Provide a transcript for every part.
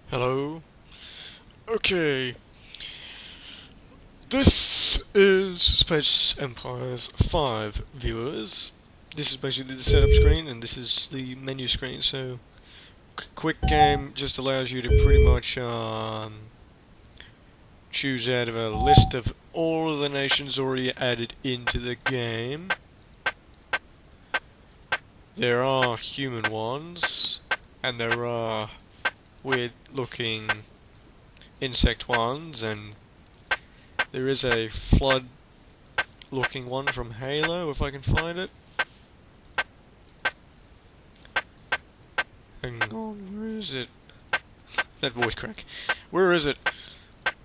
Hello. Okay. This is Space Empires 5 viewers. This is basically the setup screen and this is the menu screen, so quick game just allows you to pretty much choose out of a list of all of the nations already added into the game. There are human ones and there are weird looking insect ones, and there is a flood looking one from Halo, if I can find it. Hang on, where is it? That voice crack. Where is it?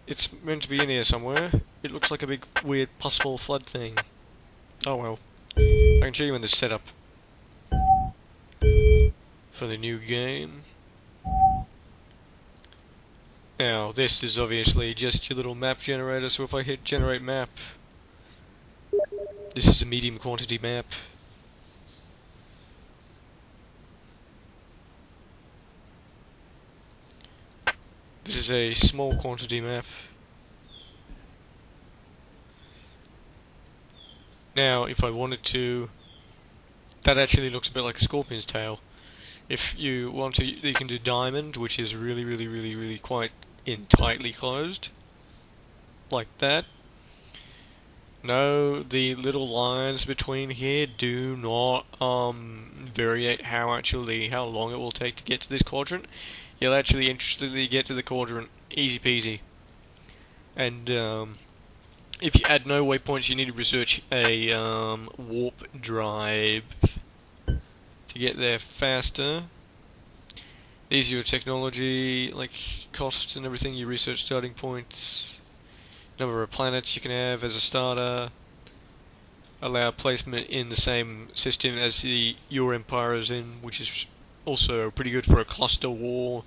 It's meant to be in here somewhere. It looks like a big, weird, possible flood thing. Oh well. I can show you in the setup for the new game. Now, this is obviously just your little map generator, so if I hit generate map, this is a medium quantity map. This is a small quantity map. Now, if I wanted to, that actually looks a bit like a scorpion's tail. If you want to, you can do diamond, which is really quite tightly closed, like that. No, the little lines between here do not variate how long it will take to get to this quadrant. You'll actually instantly get to the quadrant, easy peasy. And if you add no waypoints, you need to research a warp drive to get there faster. These are your technology, like costs and everything, your research starting points, number of planets you can have as a starter, allow placement in the same system as your empire is in, which is also pretty good for a cluster war,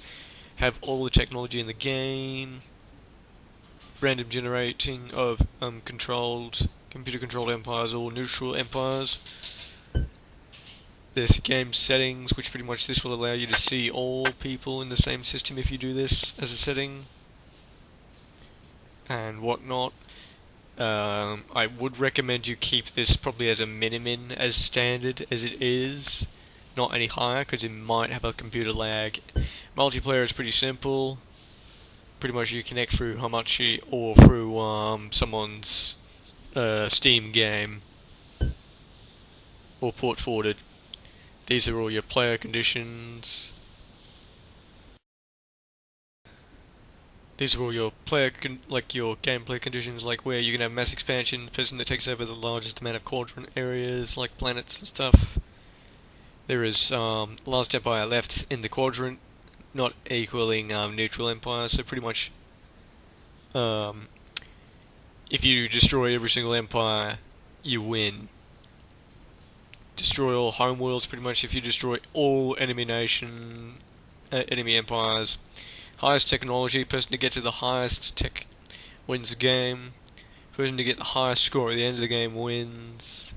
have all the technology in the game, random generating of computer controlled empires or neutral empires. There's game settings, which pretty much this will allow you to see all people in the same system if you do this as a setting, and whatnot. I would recommend you keep this probably as a minimum, as standard as it is, not any higher, because it might have a computer lag. Multiplayer is pretty simple. Pretty much you connect through Hamachi or through someone's Steam game or port forwarded. These are all your player conditions. These are all your your gameplay conditions, like where you can have mass expansion, the person that takes over the largest amount of quadrant areas, like planets and stuff. There is last empire left in the quadrant, not equaling neutral empire. So pretty much, if you destroy every single empire, you win. Destroy all homeworlds, pretty much. If you destroy all enemy enemy empires, highest technology, person to get to the highest tech wins the game. Person to get the highest score at the end of the game wins.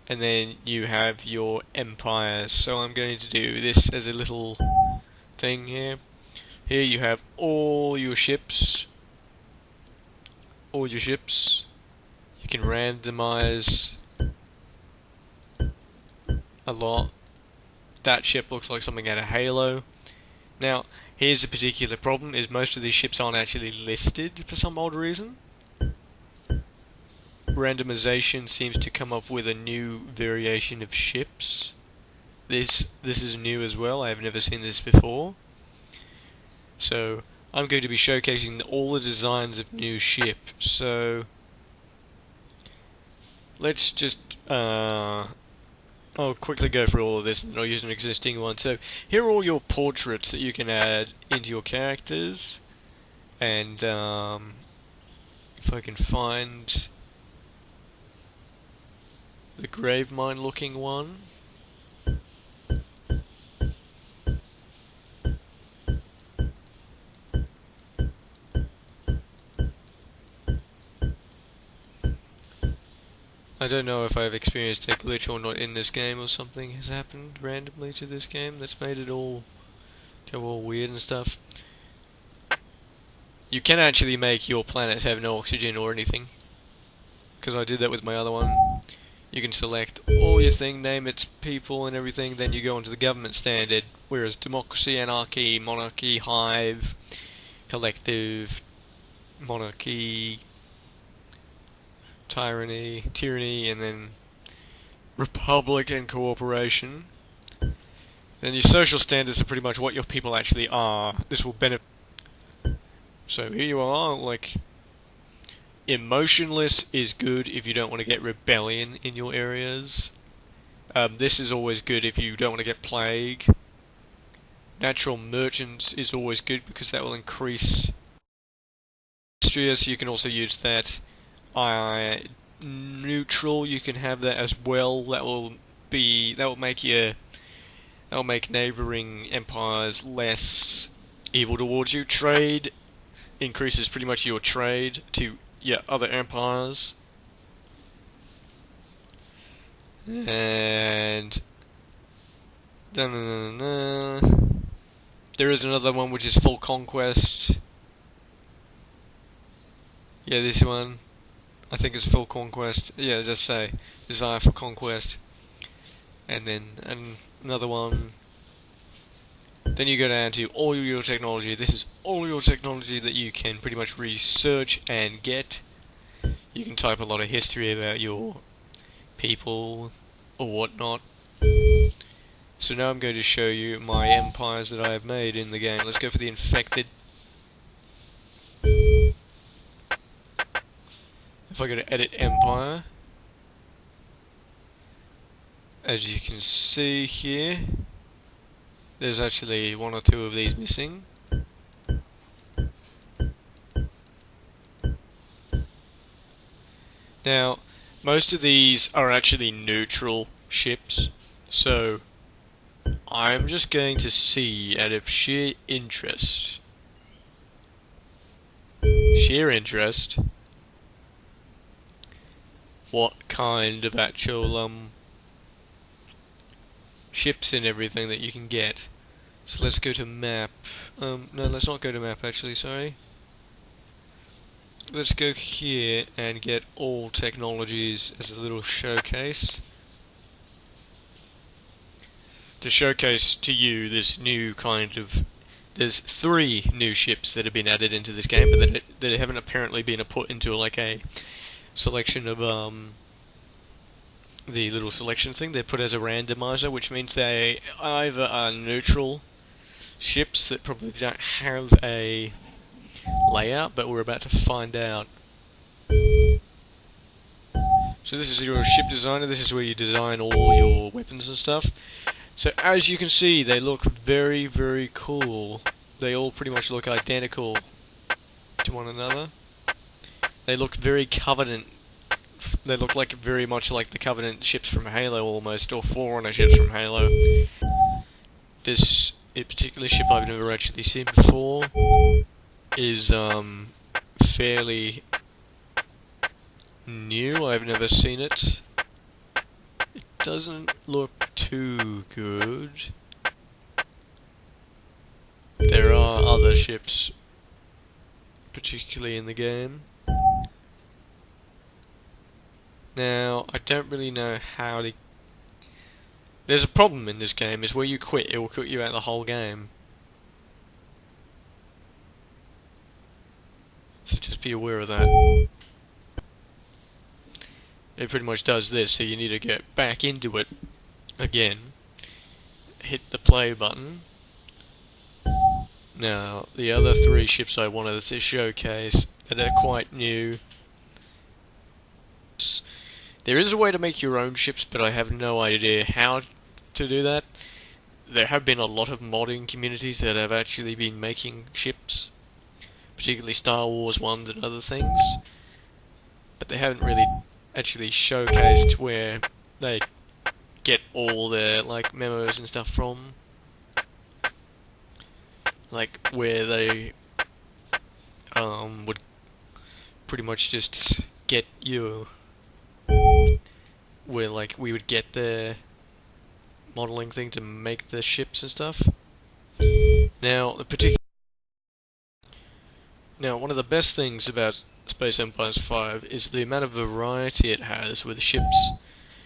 And then you have your empires. So I'm going to do this as a little thing here. Here you have all your ships. All your ships. You can randomize a lot. That ship looks like something out of Halo. Now, here's a particular problem, is most of these ships aren't actually listed for some odd reason. Randomization seems to come up with a new variation of ships. This is new as well, I have never seen this before. So, I'm going to be showcasing all the designs of new ship. So, let's just I'll quickly go through all of this and I'll use an existing one. So here are all your portraits that you can add into your characters, and if I can find the Gravemind looking one. I don't know if I've experienced a glitch or not in this game, or something has happened randomly to this game that's made it all go all weird and stuff. You can actually make your planets have no oxygen or anything, because I did that with my other one. You can select all your thing, name its people and everything, then you go into the government standard, whereas democracy, anarchy, monarchy, hive, collective, monarchy, tyranny, and then republic and cooperation. Then your social standards are pretty much what your people actually are. This will benefit. So here you are, like, emotionless is good if you don't want to get rebellion in your areas. This is always good if you don't want to get plague. Natural merchants is always good because that will increase industrious. You can also use that. Neutral, you can have that as well. That will make neighboring empires less evil towards you. Trade increases pretty much your trade to other empires. And there is another one which is full conquest. Yeah, this one I think is full conquest. Yeah, it does say desire for conquest. And then another one. Then you go down to all your technology. This is all your technology that you can pretty much research and get. You can type a lot of history about your people or whatnot. So now I'm going to show you my empires that I have made in the game. Let's go for the infected. If I go to edit empire, as you can see here, there's actually one or two of these missing. Now, most of these are actually neutral ships, so I'm just going to see out of sheer interest, what kind of actual ships and everything that you can get. So let's go to map. No, let's not go to map actually, sorry. Let's go here and get all technologies as a little showcase. To showcase to you this new kind of... There's 3 new ships that have been added into this game, but that haven't apparently been put into like a selection of the little selection thing. They're put as a randomizer, which means they either are neutral ships that probably don't have a layout, but we're about to find out. So this is your ship designer. This is where you design all your weapons and stuff. So as you can see, they look very, very cool. They all pretty much look identical to one another. They look very Covenant. They look like very much like the Covenant ships from Halo almost, or Forerunner ships from Halo. This particular ship I've never actually seen before is fairly new. I've never seen it. It doesn't look too good. There are other ships, particularly in the game. Now, I don't really know how to... There's a problem in this game, is where you quit, it will quit you out the whole game. So just be aware of that. It pretty much does this, so you need to get back into it again. Hit the play button. Now, the other 3 ships I wanted to showcase that are quite new. There is a way to make your own ships, but I have no idea how to do that. There have been a lot of modding communities that have actually been making ships, particularly Star Wars ones and other things, but they haven't really actually showcased where they get all their like memos and stuff from, like where they would pretty much just get you, where like we would get the modeling thing to make the ships and stuff. Now, one of the best things about Space Empires 5 is the amount of variety it has with ships.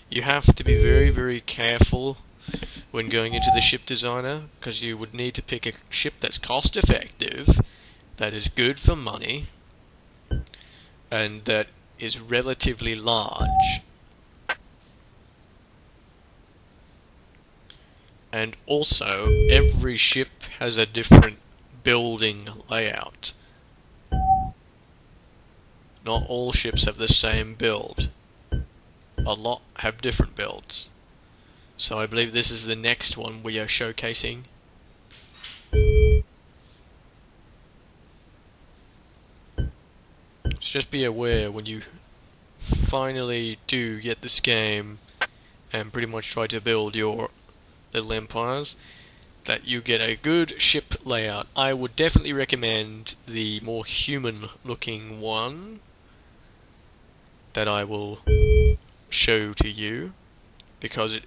You have to be very, very careful when going into the ship designer, because you would need to pick a ship that's cost effective, that is good for money, and that is relatively large. And also, every ship has a different building layout. Not all ships have the same build. A lot have different builds. So I believe this is the next one we are showcasing. So just be aware when you finally do get this game and pretty much try to build your little empires, that you get a good ship layout. I would definitely recommend the more human looking one that I will show to you, because it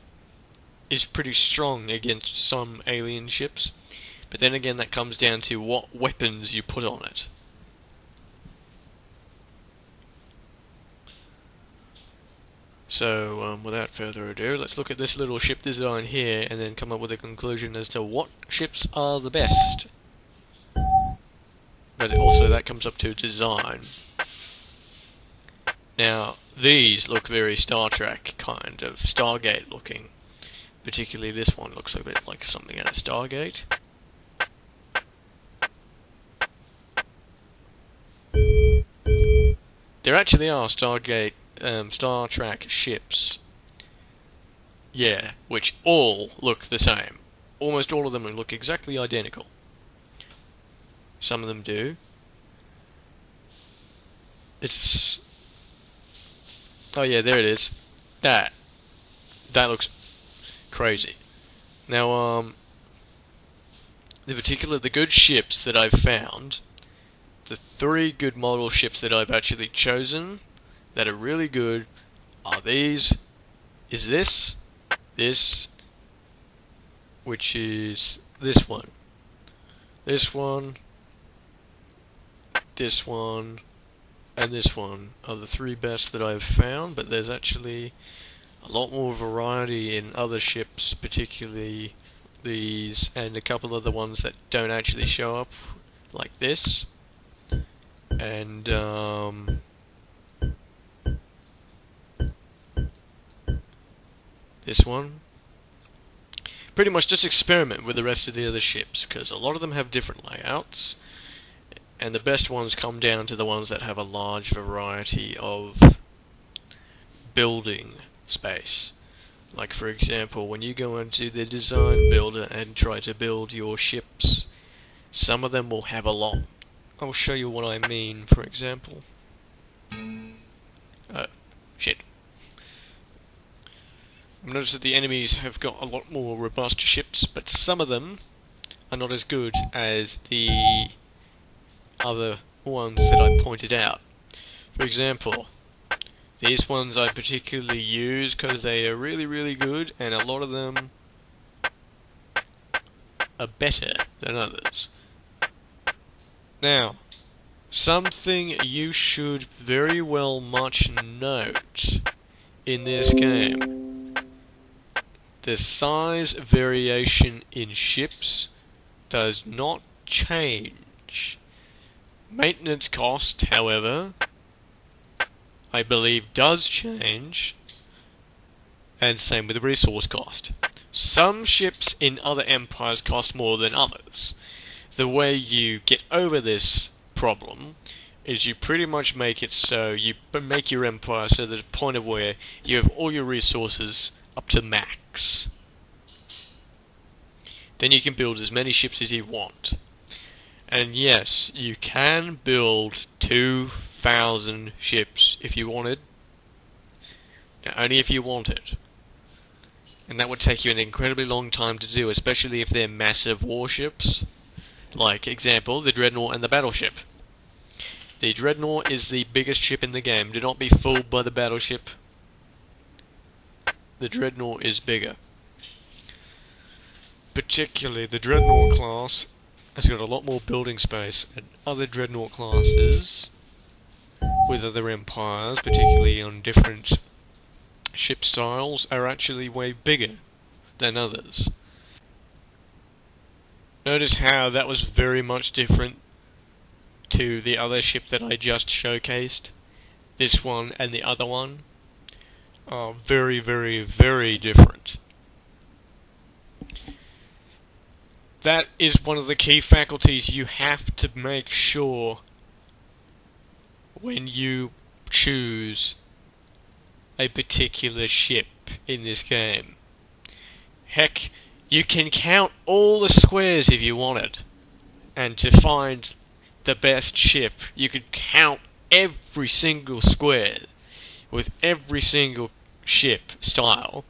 is pretty strong against some alien ships. But then again, that comes down to what weapons you put on it. So, without further ado, let's look at this little ship design here and then come up with a conclusion as to what ships are the best. But also that comes up to design. Now, these look very Star Trek kind of, Stargate looking. Particularly this one looks a bit like something out of Stargate. There actually are Stargate, Star Trek ships. Yeah, which all look the same. Almost all of them look exactly identical. Some of them do. It's... Oh yeah, there it is. That looks crazy. Now, the good ships that I've found, the 3 good model ships that I've actually chosen that are really good are these, this, which is this one, this one, and this one are the 3 best that I've found, but there's actually a lot more variety in other ships, particularly these and a couple of the ones that don't actually show up, like this, and this one. Pretty much just experiment with the rest of the other ships, because a lot of them have different layouts, and the best ones come down to the ones that have a large variety of building space. Like, for example, when you go into the design builder and try to build your ships, some of them will have a lot. I'll show you what I mean, for example. Oh, shit. I've noticed that the enemies have got a lot more robust ships, but some of them are not as good as the other ones that I pointed out. For example, these ones I particularly use because they are really, really good, and a lot of them are better than others. Now, something you should very well much note in this game: the size variation in ships does not change. Maintenance cost, however, I believe does change, and same with the resource cost. Some ships in other empires cost more than others. The way you get over this problem is you pretty much make it so you make your empire so there's a point of where you have all your resources up to max. Then you can build as many ships as you want. And yes, you can build 2,000 ships if you wanted. Only if you wanted. And that would take you an incredibly long time to do, especially if they're massive warships. Like, example, the Dreadnought and the Battleship. The Dreadnought is the biggest ship in the game. Do not be fooled by the Battleship. The Dreadnought is bigger. Particularly the Dreadnought class has got a lot more building space, and other Dreadnought classes with other empires, particularly on different ship styles, are actually way bigger than others. Notice how that was very much different to the other ship that I just showcased. This one and the other one are very, very, very different. That is one of the key faculties you have to make sure when you choose a particular ship in this game. Heck, you can count all the squares if you wanted, and to find the best ship, you could count every single square with every single ship style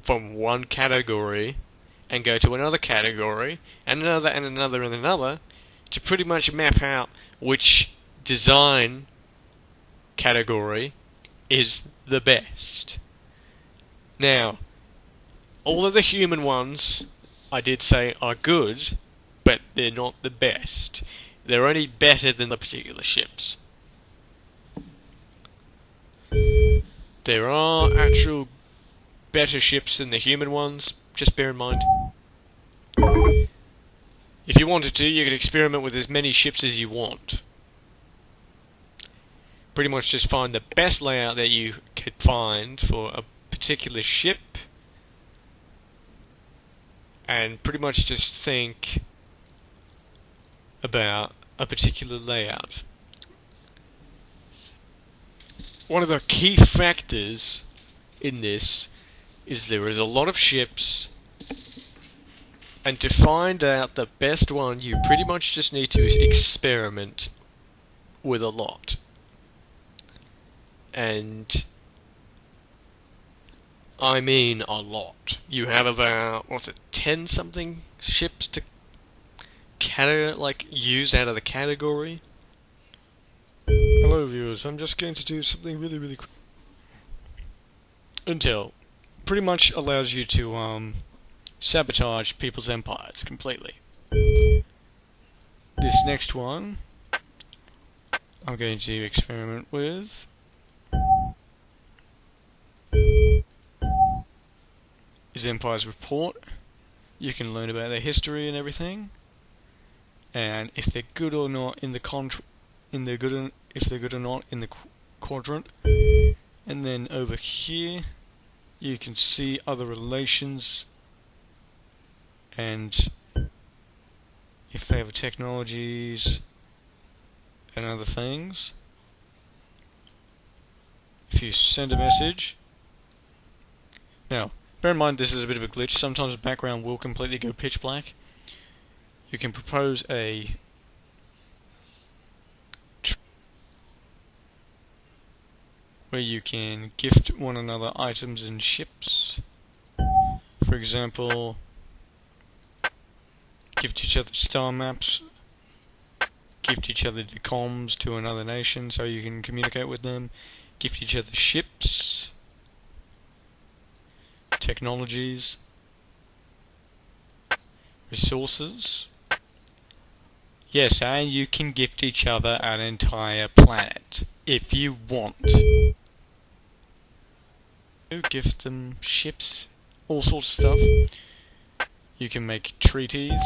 from one category and go to another category and another and another and another to pretty much map out which design category is the best. Now, all of the human ones, I did say, are good, but they're not the best. They're only better than the particular ships. There are actual better ships than the human ones, just bear in mind. If you wanted to, you could experiment with as many ships as you want. Pretty much just find the best layout that you could find for a particular ship, and pretty much just think about a particular layout. One of the key factors in this is there is a lot of ships, and to find out the best one you pretty much just need to experiment with a lot. And I mean a lot. You have about, 10 something ships to use out of the category. Hello viewers, I'm just going to do something really quick. Intel pretty much allows you to sabotage people's empires completely. This next one I'm going to experiment with is Empire's Report. You can learn about their history and everything, and if they're good or not in the if they're good or not in the quadrant. And then over here you can see other relations and if they have technologies and other things. If you send a message, now bear in mind this is a bit of a glitch, sometimes the background will completely go pitch black. You can propose a where you can gift one another items and ships. For example, gift each other star maps, gift each other the comms to another nation so you can communicate with them, gift each other ships, technologies, resources. Yes, and you can gift each other an entire planet if you want. Gift them ships, all sorts of stuff. You can make treaties,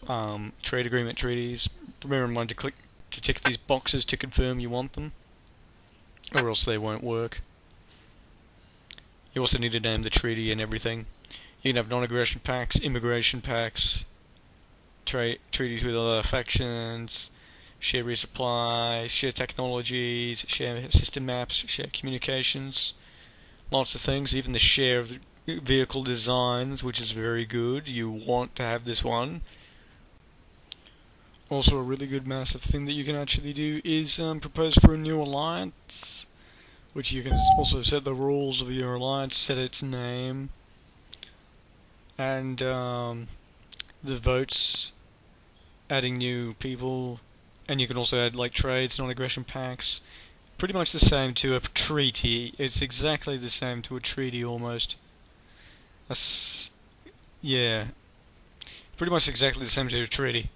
trade agreement treaties. Remember in mind to tick these boxes to confirm you want them, or else they won't work. You also need to name the treaty and everything. You can have non-aggression pacts, immigration pacts, treaties with other factions, share resupply, share technologies, share system maps, share communications, lots of things, even the share of the vehicle designs, which is very good. You want to have this one. Also a really good massive thing that you can actually do is propose for a new alliance, which you can also set the rules of your alliance, set its name, and the votes, adding new people. And you can also add like trades, non-aggression pacts. Pretty much the same to a treaty. It's exactly the same to a treaty almost. Yeah. pretty much exactly the same as a treaty.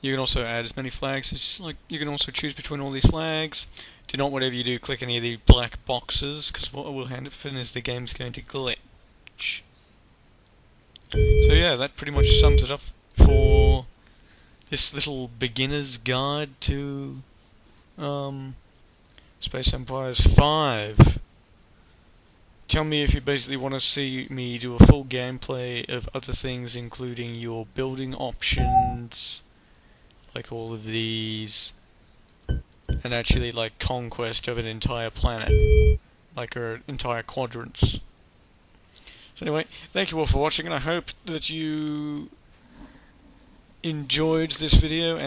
You can also add as many flags as, like, you can also choose between all these flags. Do not, whatever you do, click any of the black boxes, because what will happen is the game's going to glitch. So yeah, that pretty much sums it up for this little beginner's guide to Space Empires 5. Tell me if you basically want to see me do a full gameplay of other things, including your building options, like all of these, and actually like conquest of an entire planet, like entire quadrants. So anyway, thank you all for watching, and I hope that you enjoyed this video and